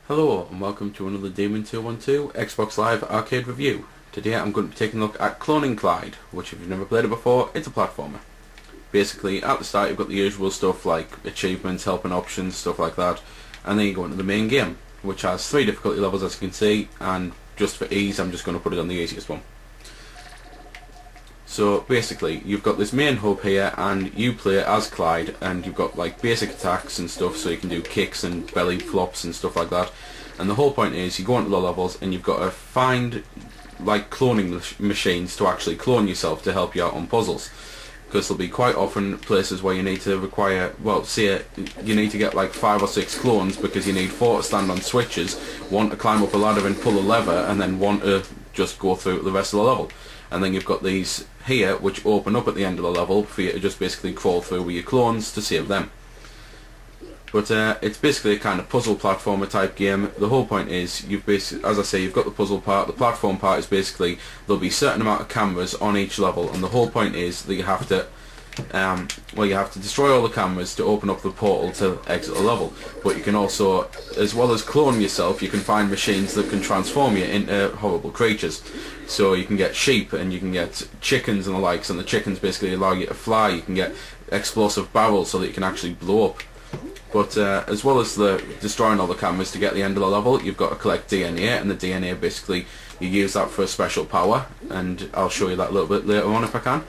Hello and welcome to another Demon 212 Xbox Live Arcade review. Today I'm going to be taking a look at cloning Clyde, which if you've never played it before, it's a platformer. Basically at the start you've got the usual stuff like achievements, helping options, stuff like that, and then you go into the main game, which has 3 difficulty levels as you can see, and just for ease I'm just going to put it on the easiest one. So basically you've got this main hub here and you play as Clyde, and you've got like basic attacks and stuff, so you can do kicks and belly flops and stuff like that. And the whole point is you go into the levels and you've got to find like cloning machines to actually clone yourself to help you out on puzzles. Because there'll be quite often places where you need to require, well, say you need to get like 5 or 6 clones because you need 4 to stand on switches, 1 to climb up a ladder and pull a lever, and then 1 to just go through the rest of the level. And then you've got these here which open up at the end of the level for you to just basically crawl through with your clones to save them. But it's basically a kind of puzzle platformer type game. The whole point is, as I say, you've got the puzzle part. The platform part is basically there'll be a certain amount of cameras on each level, and the whole point is that you have to you have to destroy all the cameras to open up the portal to exit the level. But you can also, as well as clone yourself, you can find machines that can transform you into horrible creatures. So you can get sheep and you can get chickens and the likes, and the chickens basically allow you to fly. You can get explosive barrels so that you can actually blow up. But as well as destroying all the cameras to get the end of the level, you've got to collect DNA, and the DNA basically you use that for a special power, and I'll show you that a little bit later on if I can.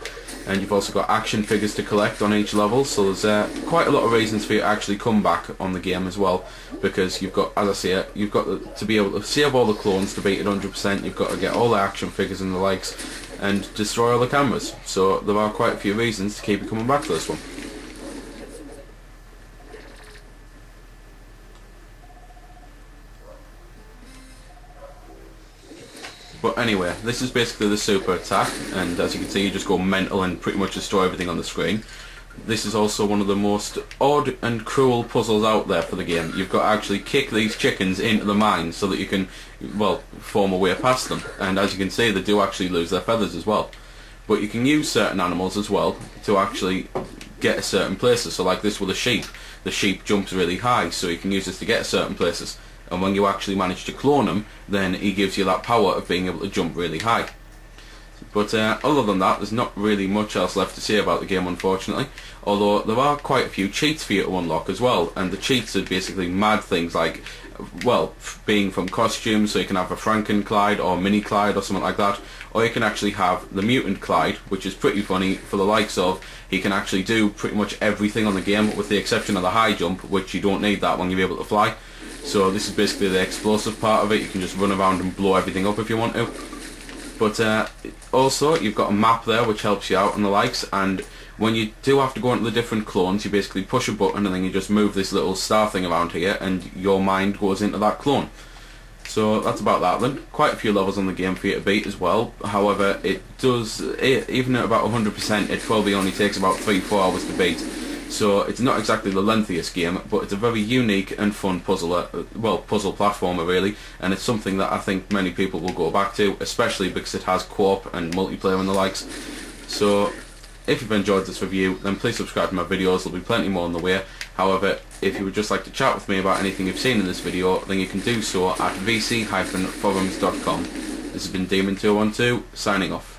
And you've also got action figures to collect on each level, so there's quite a lot of reasons for you to actually come back on the game as well, because you've got, as I say, you've got to be able to save all the clones to beat it 100%, you've got to get all the action figures and the likes, and destroy all the cameras. So there are quite a few reasons to keep you coming back to this one. But anyway, this is basically the super attack, and as you can see you just go mental and pretty much destroy everything on the screen. This is also one of the most odd and cruel puzzles out there for the game. You've got to actually kick these chickens into the mine so that you can, well, form a way past them. And as you can see they do actually lose their feathers as well. But you can use certain animals as well to actually get to certain places. So like this with a sheep. The sheep jumps really high, so you can use this to get to certain places. And when you actually manage to clone him, then he gives you that power of being able to jump really high. But other than that, there's not really much else left to say about the game, unfortunately. Although there are quite a few cheats for you to unlock as well, and the cheats are basically mad things like, well, being from costumes, so you can have a Franken Clyde or Mini Clyde or something like that, or you can actually have the Mutant Clyde, which is pretty funny for the likes of, he can actually do pretty much everything on the game with the exception of the high jump, which you don't need that when you're able to fly. So this is basically the explosive part of it. You can just run around and blow everything up if you want to. But also you've got a map there which helps you out and the likes, and when you do have to go into the different clones you basically push a button and then you just move this little star thing around here and your mind goes into that clone. So that's about that then. Quite a few levels on the game for you to beat as well. However, it does, even at about 100%, it probably only takes about 3-4 hours to beat. So it's not exactly the lengthiest game, but it's a very unique and fun puzzle platformer really, and it's something that I think many people will go back to, especially because it has co-op and multiplayer and the likes. So if you've enjoyed this review, then please subscribe to my videos, there'll be plenty more on the way. However, if you would just like to chat with me about anything you've seen in this video, then you can do so at vc-forums.com. This has been Demon212, signing off.